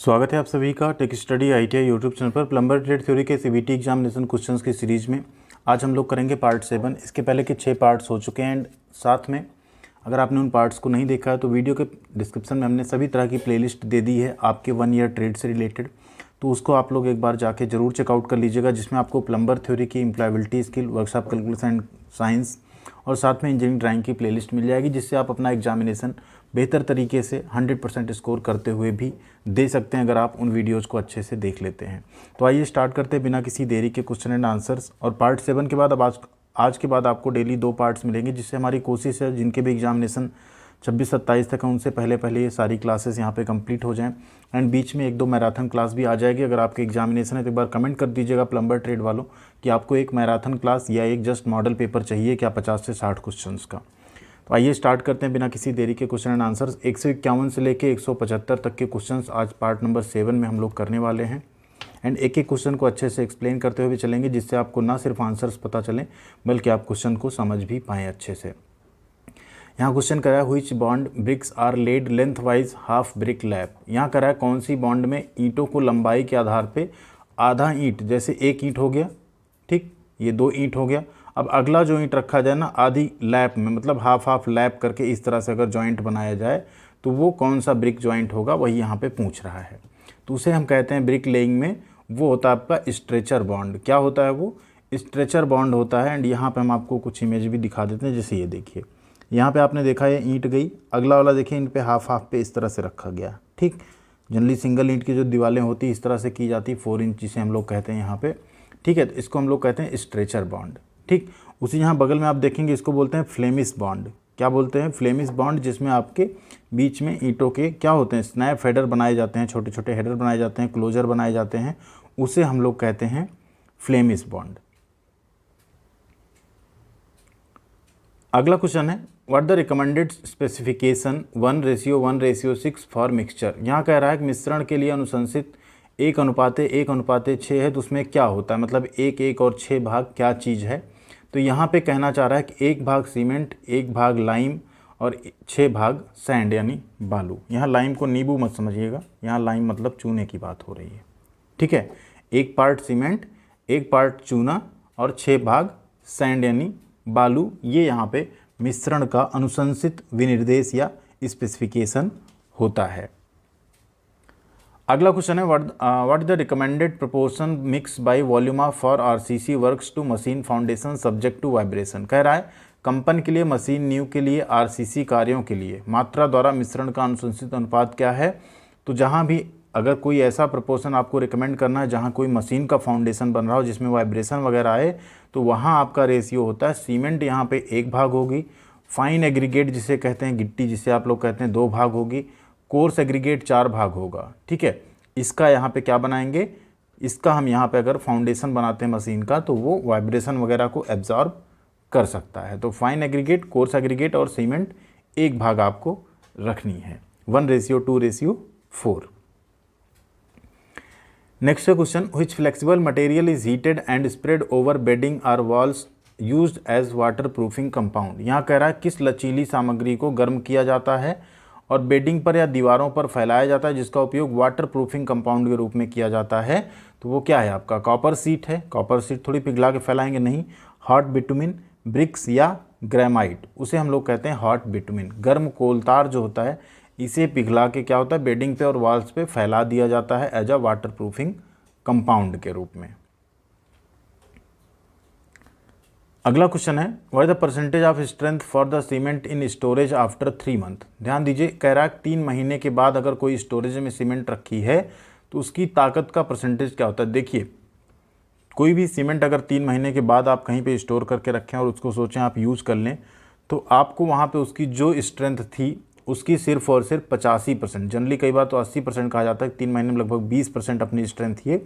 स्वागत है आप सभी का tech study ITI YouTube channel पर प्लम्बर ट्रेड थ्योरी के CBT एग्जामिनेशन क्वेश्चंस की सीरीज़ में आज हम लोग करेंगे पार्ट 7। इसके पहले के 6 पार्ट्स हो चुके हैं एंड साथ में अगर आपने उन पार्ट्स को नहीं देखा है तो वीडियो के डिस्क्रिप्शन में हमने सभी तरह की प्लेलिस्ट दे दी है आपके 1 ईयर ट्रेड से रिलेटेड, तो उसको आप लोग एक बार जाके ज़रूर चेकआउट कर लीजिएगा, जिसमें आपको प्लम्बर थ्योरी की employability skill, workshop calculus and science और साथ में इंजीनियरिंग ड्राइंग की प्लेलिस्ट मिल जाएगी, जिससे आप अपना एग्जामिनेशन बेहतर तरीके से 100% स्कोर करते हुए भी दे सकते हैं अगर आप उन वीडियोज़ को अच्छे से देख लेते हैं। तो आइए स्टार्ट करते हैं बिना किसी देरी के क्वेश्चन एंड आंसर्स। और पार्ट 7 के बाद अब आज के बाद आपको डेली 2 पार्ट्स मिलेंगे, जिससे हमारी कोशिश है जिनके भी एग्जामिनेशन 26-27 तक है उनसे पहले ये सारी क्लासेस यहाँ पे कंप्लीट हो जाएं एंड बीच में 1-2 मैराथन क्लास भी आ जाएगी। अगर आपके एग्जामिनेशन है तो एक बार कमेंट कर दीजिएगा प्लम्बर ट्रेड वालों कि आपको एक मैराथन क्लास या एक जस्ट मॉडल पेपर चाहिए क्या 50 से 60 क्वेश्चंस का। तो आइए स्टार्ट करते हैं बिना किसी देरी के क्वेश्चन एंड आंसर्स। 151 से लेके 175 तक के क्वेश्चंस आज पार्ट नंबर 7 में हम लोग करने वाले हैं एंड एक एक क्वेश्चन को अच्छे से एक्सप्लेन करते हुए चलेंगे, जिससे आपको ना सिर्फ आंसर्स पता चलें बल्कि आप क्वेश्चन को समझ भी पाएँ अच्छे से। यहाँ क्वेश्चन करा है which bond bricks are laid lengthwise half brick lap. यहाँ करा है कौन सी बॉन्ड में ईंटों को लंबाई के आधार पे आधा ईंट, जैसे एक ईंट हो गया, ठीक, ये 2 ईंट हो गया, अब अगला जो ईंट रखा जाए ना आधी लैप में, मतलब हाफ लैप करके इस तरह से अगर जॉइंट बनाया जाए तो वो कौन सा ब्रिक जॉइंट होगा, वही यहाँ पे पूछ रहा है। तो उसे हम कहते हैं ब्रिक लेइंग में वो होता है आपका स्ट्रेचर बॉन्ड। क्या होता है वो? स्ट्रेचर बॉन्ड होता है। एंड यहाँ पे हम आपको कुछ इमेज भी दिखा देते हैं, जैसे ये देखिए, यहाँ पे आपने देखा ये ईंट गई, अगला वाला देखिए इन पे हाफ पे इस तरह से रखा गया, ठीक। जनरली सिंगल ईंट की जो दीवारें होती है इस तरह से की जाती, 4 इंच जिसे हम लोग कहते हैं यहाँ पे, ठीक है। तो इसको हम लोग कहते हैं स्ट्रेचर बॉन्ड, ठीक। उसी यहाँ बगल में आप देखेंगे इसको बोलते हैं फ्लेमिश बॉन्ड। क्या बोलते हैं? फ्लेमिश बॉन्ड, जिसमें आपके बीच में ईंटों के क्या होते हैं, स्नैप हेडर बनाए जाते हैं, छोटे छोटे हेडर बनाए जाते हैं, क्लोजर बनाए जाते हैं, उसे हम लोग कहते हैं फ्लेमिश बॉन्ड। अगला क्वेश्चन है what the recommended specification 1:1:6 for mixture. यहाँ कह रहा है कि मिश्रण के लिए अनुशंसित 1:1:6 है, तो उसमें क्या होता है, मतलब 1 और 6 भाग क्या चीज़ है। तो यहाँ पे कहना चाह रहा है कि 1 भाग सीमेंट, 1 भाग लाइम और 6 भाग सैंड यानी बालू। यहाँ लाइम को नींबू मत समझिएगा, यहाँ लाइम मतलब चूने की बात हो रही है, ठीक है। 1 पार्ट सीमेंट, 1 पार्ट चूना और 6 भाग सैंड यानी बालू, ये यहाँ पे मिश्रण का अनुशंसित विनिर्देश या स्पेसिफिकेशन होता है। अगला क्वेश्चन है what the recommended proportion mix by volume of for RCC works to machine foundation subject to vibration. कह रहा है कंपन के लिए, मशीन नींव के लिए, RCC कार्यों के लिए मात्रा द्वारा मिश्रण का अनुशंसित अनुपात क्या है। तो जहाँ भी अगर कोई ऐसा प्रोपोर्शन आपको रिकमेंड करना है जहाँ कोई मशीन का फाउंडेशन बन रहा हो जिसमें वाइब्रेशन वगैरह आए, तो वहाँ आपका रेशियो होता है सीमेंट यहाँ पे 1 भाग होगी, फाइन एग्रीगेट जिसे कहते हैं गिट्टी जिसे आप लोग कहते हैं 2 भाग होगी, कोर्स एग्रीगेट 4 भाग होगा, ठीक है। इसका यहाँ पे क्या बनाएंगे, इसका हम यहाँ पे अगर फाउंडेशन बनाते हैं मशीन का तो वो वाइब्रेशन वगैरह को एब्जॉर्ब कर सकता है। तो फाइन एग्रीगेट, कोर्स एग्रीगेट और सीमेंट 1 भाग आपको रखनी है, 1:2:4। Next question which flexible material is heated and spread over bedding or walls used as waterproofing compound. यहाँ कह रहा है किस लचीली सामग्री को गर्म किया जाता है और बेडिंग पर या दीवारों पर फैलाया जाता है जिसका उपयोग वाटर प्रूफिंग कंपाउंड के रूप में किया जाता है। तो वो क्या है आपका? कॉपर सीट है। कॉपर सीट थोड़ी पिघला के फैलाएंगे, नहीं। हॉट बिटुमिन, ब्रिक्स या ग्रेमाइट, उसे हम लोग कहते हैं हॉट बिटुमिन। गर्म कोलतार जो होता है इसे पिघला के क्या होता है बेडिंग पे और वॉल्स पे फैला दिया जाता है as a waterproofing compound के रूप में। अगला क्वेश्चन है what the percentage of strength for the cement in storage after 3 month. ध्यान दीजिए, कह रहा है 3 महीने के बाद अगर कोई स्टोरेज में सीमेंट रखी है तो उसकी ताकत का परसेंटेज क्या होता है। देखिए, कोई भी सीमेंट अगर 3 महीने के बाद आप कहीं पे स्टोर करके रखें और उसको सोचें आप यूज़ कर लें, तो आपको वहाँ पे उसकी जो स्ट्रेंथ थी उसकी सिर्फ और सिर्फ 85%, जनरली कई बार तो 80% कहा जाता है, 3 महीने में लगभग 20% अपनी स्ट्रेंथ ये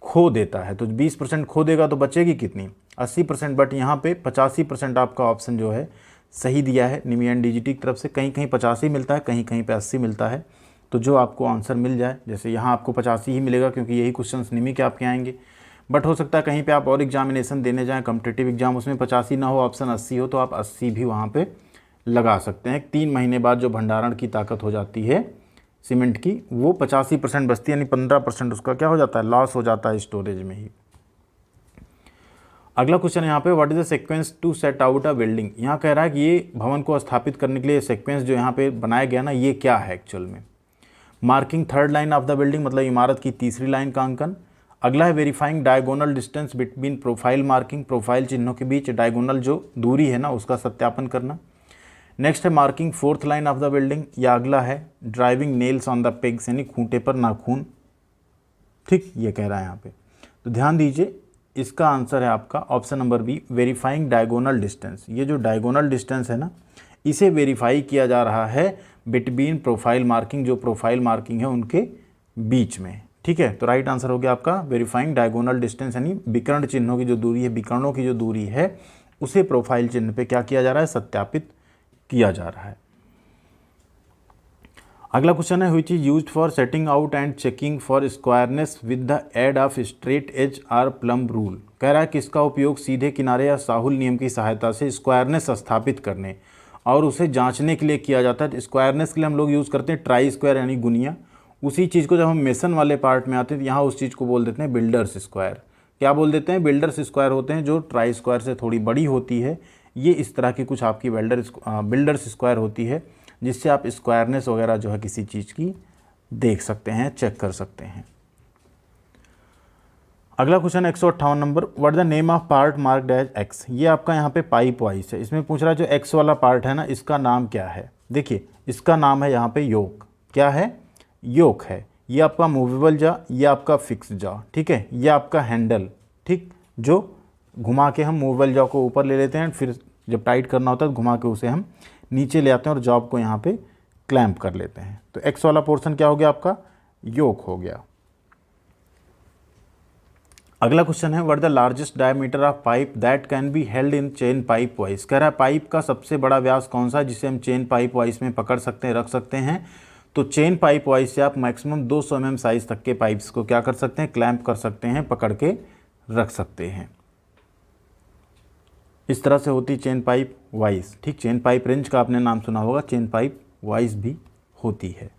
खो देता है। तो 20% खो देगा तो बचेगी कितनी? 80%। बट यहाँ पे 85% आपका ऑप्शन जो है सही दिया है निमी एंड DGT की तरफ से। कहीं कहीं 85 मिलता है, कहीं कहीं पे 80 मिलता है। तो जो आपको आंसर मिल जाए, जैसे यहाँ आपको 85 ही मिलेगा क्योंकि यही क्वेश्चन निमी के आपके आएंगे, बट हो सकता है कहीं पे आप और एग्जामिनेशन देने जाएँ कॉम्पिटिटिव एग्जाम, उसमें 85 ना हो, ऑप्शन 80 हो, तो आप 80 भी वहाँ पे लगा सकते हैं। 3 महीने बाद जो भंडारण की ताकत हो जाती है सीमेंट की, वो 85% बचती है, यानी 15% उसका क्या हो जाता है, लॉस हो जाता है स्टोरेज में ही। अगला क्वेश्चन यहाँ पे, what is the sequence to set out a building. यहाँ कह रहा है कि ये भवन को स्थापित करने के लिए सीक्वेंस जो यहाँ पे बनाया गया ना, ये क्या है एक्चुअल में। Marking third line of the building, मतलब इमारत की तीसरी लाइन का अंकन। अगला है verifying diagonal distance between profile marking, profile चिन्हों के बीच डायगोनल जो दूरी है ना उसका सत्यापन करना। नेक्स्ट है marking fourth line of the building, या अगला है driving nails on the pegs, यानी खूंटे पर नाखून। ठीक, ये कह रहा है यहाँ पे, तो ध्यान दीजिए इसका आंसर है आपका option number B, verifying diagonal distance. ये जो डायगोनल डिस्टेंस है ना, इसे वेरीफाई किया जा रहा है बिटवीन प्रोफाइल मार्किंग, जो प्रोफाइल मार्किंग है उनके बीच में। ठीक है, तो राइट आंसर हो गया आपका वेरीफाइंग डायगोनल डिस्टेंस, यानी विकर्ण चिन्हों की जो दूरी है, विकर्णों की जो दूरी है उसे प्रोफाइल चिन्ह पे क्या किया जा रहा है, सत्यापित किया जा रहा है। अगला क्वेश्चन है, which is used for setting out and checking for squareness with the aid of straight edge or plumb rule. कह रहा है कि इसका उपयोग सीधे किनारे या साहुल नियम की सहायता से स्क्वायरनेस स्थापित करने और उसे जांचने के लिए किया जाता है। स्क्वायरनेस के लिए हम लोग यूज़ करते हैं ट्राई स्क्वायर, यानी गुनिया। उसी चीज़ को जब हम मेसन वाले पार्ट में आते हैं तो यहाँ उस चीज़ को बोल देते हैं बिल्डर्स स्क्वायर। क्या बोल देते हैं, बिल्डर्स स्क्वायर होते हैं, जो ट्राई स्क्वायर से थोड़ी बड़ी होती है। ये इस तरह की कुछ आपकी बिल्डर्स स्क्वायर होती है, जिससे आप स्क्वायरनेस वगैरह जो है किसी चीज़ की देख सकते हैं, चेक कर सकते हैं। अगला question 158 number, what the name of part marked as X. ये आपका यहाँ पे पाइप वाइज है। इसमें पूछ रहा है जो एक्स वाला पार्ट है ना, इसका नाम क्या है। देखिए इसका नाम है यहाँ पे योक। क्या है, योक है। ये आपका मूवेबल जा, ये आपका फिक्स जा। ठीक है, ये आपका हैंडल, ठीक, जो घुमा के हम मूवेबल जॉ को ऊपर ले लेते हैं, फिर जब टाइट करना होता है तो घुमा के उसे हम नीचे ले आते हैं और जॉब को यहाँ पे क्लैंप कर लेते हैं। तो एक्स वाला पोर्शन क्या हो गया आपका, योक हो गया। अगला क्वेश्चन है, what the largest diameter of pipe that can be held in chain pipe wise. कह रहा है पाइप का सबसे बड़ा व्यास कौन सा है जिसे हम चेन पाइप वाइज में पकड़ सकते हैं, रख सकते हैं। तो चेन पाइप वाइज से आप मैक्सिमम 200 mm साइज तक के पाइप्स को क्या कर सकते हैं, क्लैंप कर सकते हैं, पकड़ के रख सकते हैं। इस तरह से होती चेन पाइप वाइज। ठीक, चेन पाइप रेंज का आपने नाम सुना होगा, चेन पाइप वाइज भी होती है।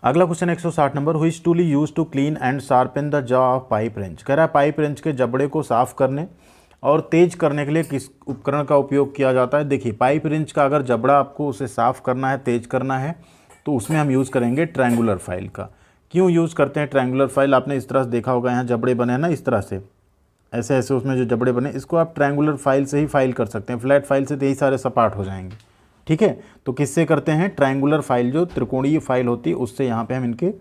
अगला क्वेश्चन 160 नंबर, हुई is tool use to clean and sharpen the jaw of pipe wrench. कह रहा है पाइप रेंच के जबड़े को साफ करने और तेज करने के लिए किस उपकरण का उपयोग किया जाता है। देखिए पाइप रेंच का अगर जबड़ा आपको उसे साफ करना है, तेज करना है, तो उसमें हम यूज़ करेंगे ट्रायंगुलर फाइल का। क्यों यूज़ करते हैं ट्रायंगुलर फाइल, आपने इस तरह से देखा होगा, यहाँ जबड़े बने हैं ना इस तरह से, ऐसे ऐसे उसमें जो जबड़े बने, इसको आप ट्रायंगुलर फाइल से ही फाइल कर सकते हैं। फ्लैट फाइल से तो यही सारे सपाट हो जाएंगे। ठीक है, तो किससे करते हैं, ट्रायंगुलर फाइल, जो त्रिकोणीय फाइल होती है उससे यहाँ पे हम इनके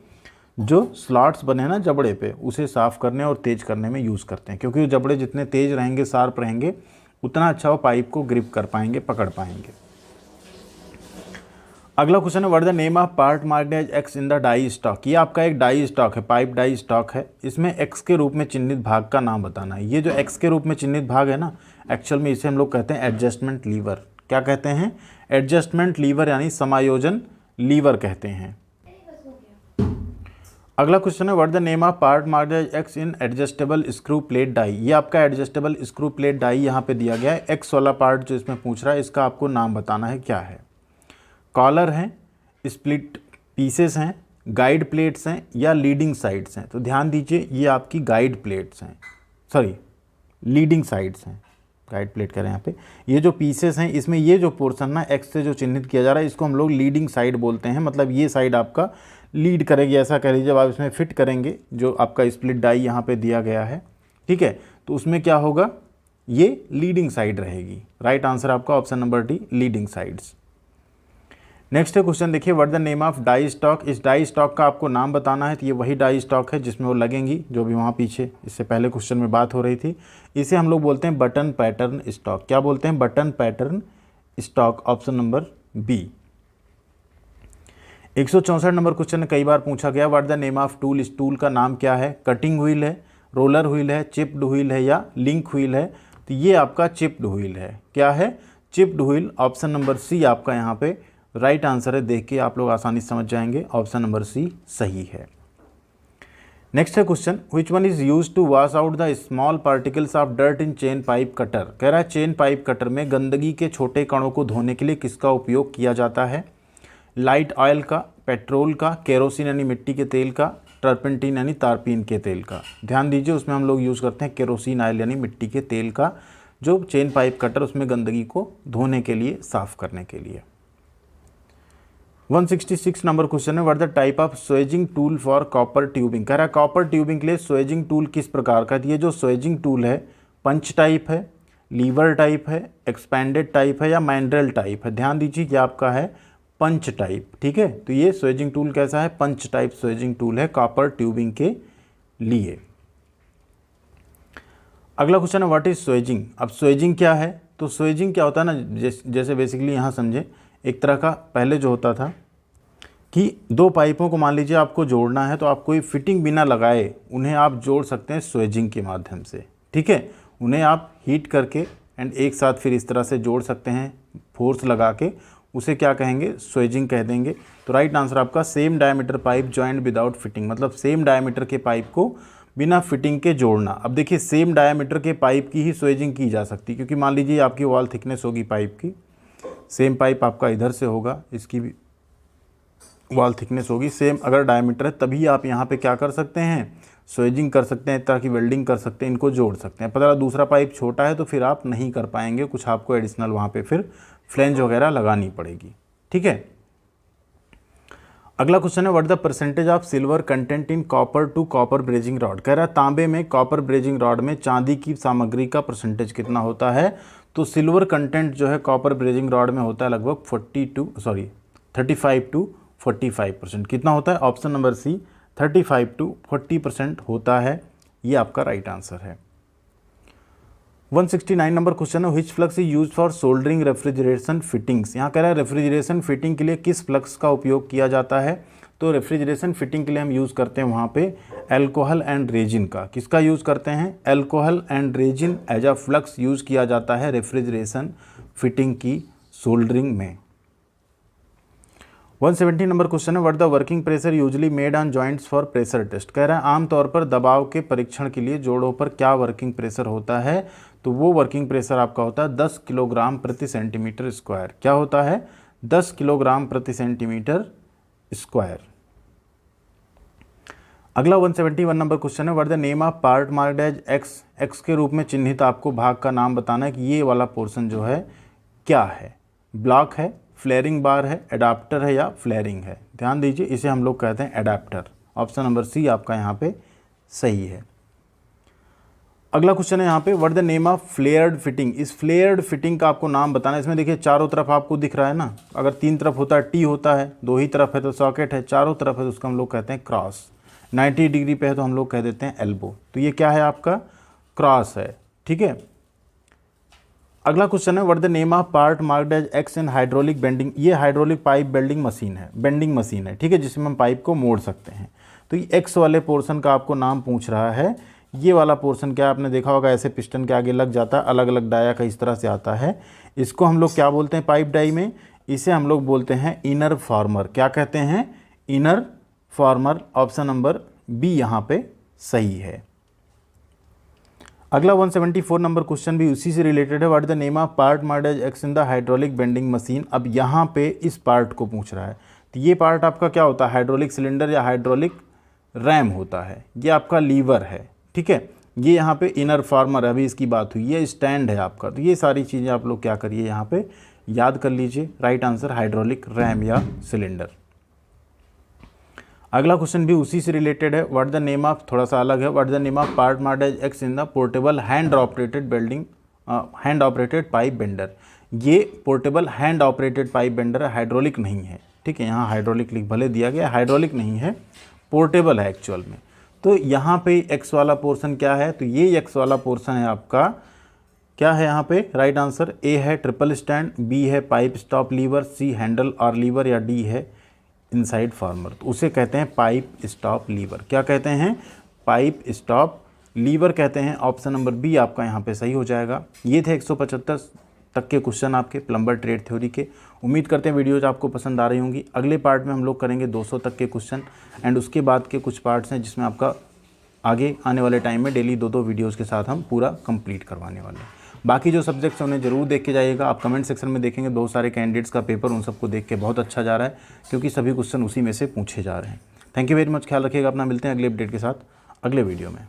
जो स्लॉट्स बने हैं ना जबड़े पे, उसे साफ़ करने और तेज करने में यूज़ करते हैं। क्योंकि जबड़े जितने तेज रहेंगे, शार्प रहेंगे, उतना अच्छा वो पाइप को ग्रिप कर पाएंगे, पकड़ पाएंगे। अगला क्वेश्चन है, what the name of part marked as X in the die stock. ये आपका एक डाई स्टॉक है, पाइप डाई स्टॉक है। इसमें एक्स के रूप में चिन्हित भाग का नाम बताना है। ये जो एक्स के रूप में चिन्हित भाग है ना, एक्चुअल में इसे हम लोग कहते हैं एडजस्टमेंट लीवर। क्या कहते हैं, एडजस्टमेंट लीवर, यानी समायोजन लीवर कहते हैं। अगला क्वेश्चन है, what the name of part marked as X in adjustable screw plate die. ये आपका एडजस्टेबल स्क्रू प्लेट डाई यहाँ पे दिया गया है। एक्स वाला पार्ट जो इसमें पूछ रहा है, इसका आपको नाम बताना है क्या है। कॉलर हैं, स्प्लिट पीसेस हैं, गाइड प्लेट्स हैं, या लीडिंग साइड्स हैं। तो ध्यान दीजिए ये आपकी गाइड प्लेट्स हैं, सॉरी लीडिंग साइड्स हैं, गाइड प्लेट कह रहे हैं यहाँ पे। ये जो पीसेस हैं, इसमें ये जो पोर्शन ना एक्स से जो चिन्हित किया जा रहा है, इसको हम लोग लीडिंग साइड बोलते हैं। मतलब ये साइड आपका लीड करेगी, ऐसा कह लीजिए। जब आप इसमें फिट करेंगे, जो आपका स्प्लिट डाई यहाँ पे दिया गया है, ठीक है, तो उसमें क्या होगा, ये लीडिंग साइड रहेगी। राइट आंसर आपका option number D, leading sides. Next question देखिए, what the name of die stock. इस डाई स्टॉक का आपको नाम बताना है। तो ये वही डाई स्टॉक है जिसमें वो लगेंगी, जो भी वहाँ पीछे इससे पहले क्वेश्चन में बात हो रही थी। इसे हम लोग बोलते हैं बटन पैटर्न स्टॉक। क्या बोलते हैं, button pattern stock, option number B. 164 नंबर क्वेश्चन कई बार पूछा गया, what the name of tool. इस टूल का नाम क्या है। कटिंग व्हील है, रोलर व्हील है, चिप्ड व्हील है, या लिंक व्हील है। तो ये आपका चिप्ड व्हील है। क्या है, chipped wheel. Option number C आपका यहाँ पे राइट आंसर है। देख के आप लोग आसानी से समझ जाएंगे, ऑप्शन नंबर सी सही है। नेक्स्ट है question, which one is use to wash out the small particles of dirt in chain pipe cutter. कह रहा है चेन पाइप कटर में गंदगी के छोटे कणों को धोने के लिए किसका उपयोग किया जाता है। लाइट ऑयल का, पेट्रोल का, केरोसिन यानी मिट्टी के तेल का, टर्पेंटीन यानी तारपीन के तेल का। ध्यान दीजिए उसमें हम लोग यूज़ करते हैं केरोसिन ऑयल यानी मिट्टी के तेल का, जो चेन पाइप कटर उसमें गंदगी को धोने के लिए, साफ करने के लिए। 166 नंबर क्वेश्चन है, what the type of swaging tool for copper tubing. कह रहा है कॉपर ट्यूबिंग के लिए स्वेजिंग टूल किस प्रकार का है। ये जो स्वेजिंग टूल है पंच टाइप है, लीवर टाइप है, एक्सपैंडेड टाइप है या मैंड्रेल टाइप है। ध्यान दीजिए कि आपका है पंच टाइप, ठीक है। तो ये स्वेजिंग टूल कैसा है, पंच टाइप स्वेजिंग टूल है कॉपर ट्यूबिंग के लिए। अगला क्वेश्चन है, व्हाट इज स्वेजिंग। अब स्वेजिंग क्या है, तो स्वेजिंग क्या होता है ना, जैसे बेसिकली यहाँ समझे, एक तरह का पहले जो होता था कि दो पाइपों को मान लीजिए आपको जोड़ना है, तो आप कोई फिटिंग बिना लगाए उन्हें आप जोड़ सकते हैं स्वेजिंग के माध्यम से, ठीक है। उन्हें आप हीट करके एंड एक साथ फिर इस तरह से जोड़ सकते हैं फोर्स लगा के, उसे क्या कहेंगे, स्वेजिंग कह देंगे। तो राइट आंसर आपका same diameter pipe joint without fitting, मतलब सेम डायमीटर के पाइप को बिना फिटिंग के जोड़ना। अब देखिए सेम डायमीटर के पाइप की ही स्वेजिंग की जा सकती है, क्योंकि मान लीजिए आपकी वॉल थिकनेस होगी पाइप की, सेम पाइप आपका इधर से होगा, इसकी भी वॉल थिकनेस होगी सेम, अगर डायमीटर है तभी आप यहाँ पे क्या कर सकते हैं, स्वेजिंग कर सकते हैं, एक तरह की वेल्डिंग कर सकते हैं, इनको जोड़ सकते हैं। पता दूसरा पाइप छोटा है तो फिर आप नहीं कर पाएंगे, कुछ आपको एडिशनल वहाँ पे फिर फ्लेंज वगैरह लगानी पड़ेगी, ठीक है। अगला क्वेश्चन है, what the percentage of silver content in copper two copper brazing rod. कह रहा है तांबे में कॉपर ब्रेजिंग रॉड में चांदी की सामग्री का परसेंटेज कितना होता है। तो सिल्वर कंटेंट जो है कॉपर ब्रेजिंग रॉड में होता है लगभग 35 टू 45%। कितना होता है, ऑप्शन नंबर सी 35 टू 40% होता है, ये आपका राइट आंसर है। 169 नंबर क्वेश्चन है, which flux is used for soldering refrigeration fittings. यहाँ कह रहा है रेफ्रिजरेशन फिटिंग के लिए किस फ्लक्स का उपयोग किया जाता है। तो रेफ्रिजरेशन फिटिंग के लिए हम यूज़ करते हैं वहाँ पे अल्कोहल एंड रेजिन का। किसका यूज़ करते हैं, alcohol and resin as a flux use किया जाता है रेफ्रिजरेशन फिटिंग की सोल्डरिंग में। 170 नंबर क्वेश्चन है, what the working pressure usually made on joints for pressure test. कह रहा है आमतौर पर दबाव के परीक्षण के लिए जोड़ों पर क्या वर्किंग प्रेशर होता है। तो वो वर्किंग प्रेशर आपका होता है 10 किलोग्राम प्रति सेंटीमीटर स्क्वायर। क्या होता है, 10 किलोग्राम प्रति सेंटीमीटर स्क्वायर। अगला 171 नंबर क्वेश्चन है, what the name of part marked as X. X के रूप में चिन्हित आपको भाग का नाम बताना है कि ये वाला पोर्शन जो है क्या है। ब्लॉक है, फ्लेयरिंग बार है, एडाप्टर है या फ्लेयरिंग है। ध्यान दीजिए इसे हम लोग कहते हैं एडाप्टर। ऑप्शन नंबर सी आपका यहाँ पे सही है। अगला क्वेश्चन है यहाँ पे, what the name of flared fitting. इस फ्लेयर्ड फिटिंग का आपको नाम बताना है। इसमें देखिए चारों तरफ आपको दिख रहा है ना, अगर तीन तरफ होता है टी होता है, दो ही तरफ है तो सॉकेट है, चारों तरफ है तो उसको हम लोग कहते हैं क्रॉस, 90 डिग्री पे है तो हम लोग कह देते हैं एल्बो। तो ये क्या है आपका, क्रॉस है, ठीक है। अगला क्वेश्चन है, what the name of part marked as X in hydraulic bending. ये हाइड्रोलिक पाइप बेंडिंग मशीन है, बेंडिंग मशीन है, ठीक है, जिसमें हम पाइप को मोड़ सकते हैं। तो ये एक्स वाले पोर्शन का आपको नाम पूछ रहा है। ये वाला पोर्शन क्या आपने देखा होगा, ऐसे पिस्टन के आगे लग जाता है, अलग अलग डाया का इस तरह से आता है। इसको हम लोग क्या बोलते हैं पाइप डाई में, इसे हम लोग बोलते हैं इनर फॉर्मर। क्या कहते हैं, inner former. Option number B यहाँ पे सही है। अगला 174 नंबर क्वेश्चन भी उसी से रिलेटेड है, what the name of part marked as X in the hydraulic bending machine. अब यहाँ पे इस पार्ट को पूछ रहा है, तो ये पार्ट आपका क्या होता है, हाइड्रोलिक सिलेंडर या हाइड्रोलिक रैम होता है। ये आपका लीवर है, ठीक है। ये यहाँ पे इनर फॉर्मर है, अभी इसकी बात हुई, ये स्टैंड है आपका। तो ये सारी चीज़ें आप लोग क्या करिए यहाँ पे याद कर लीजिए। राइट आंसर हाइड्रोलिक रैम या सिलेंडर। अगला क्वेश्चन भी उसी से रिलेटेड है, व्हाट द नेम ऑफ, थोड़ा सा अलग है, what the name of part marked as X in the portable hand operated pipe bender. ये portable hand operated pipe bender है, हाइड्रोलिक नहीं है, ठीक है। यहाँ हाइड्रोलिक लिख भले दिया गया, हाइड्रोलिक नहीं है, पोर्टेबल है एक्चुअल में। तो यहाँ पे एक्स वाला पोर्शन क्या है, तो ये एक्स वाला पोर्शन है आपका क्या है यहाँ पे, राइट आंसर ए है ट्रिपल स्टैंड, बी है पाइप स्टॉप लीवर, सी हैंडल और लीवर या डी है इनसाइड फॉर्मर। तो उसे कहते हैं पाइप स्टॉप लीवर। क्या कहते हैं, पाइप स्टॉप लीवर कहते हैं। ऑप्शन नंबर बी आपका यहाँ पे सही हो जाएगा। ये थे 175 तक के क्वेश्चन आपके प्लम्बर ट्रेड थ्योरी के। उम्मीद करते हैं वीडियोज आपको पसंद आ रही होंगी। अगले पार्ट में हम लोग करेंगे 200 तक के क्वेश्चन एंड उसके बाद के कुछ पार्ट्स हैं जिसमें आपका आगे आने वाले टाइम में डेली 2-2 वीडियोज़ के साथ हम पूरा कंप्लीट करवाने वाले हैं। बाकी जो सब्जेक्ट्स हैं उन्हें ज़रूर देख के जाइएगा। आप कमेंट सेक्शन में देखेंगे बहुत सारे कैंडिडेट्स का पेपर, उन सबको देख के बहुत अच्छा जा रहा है, क्योंकि सभी क्वेश्चन उसी में से पूछे जा रहे हैं। थैंक यू वेरी मच, ख्याल रखिएगा अपना। मिलते हैं अगले अपडेट के साथ अगले वीडियो में।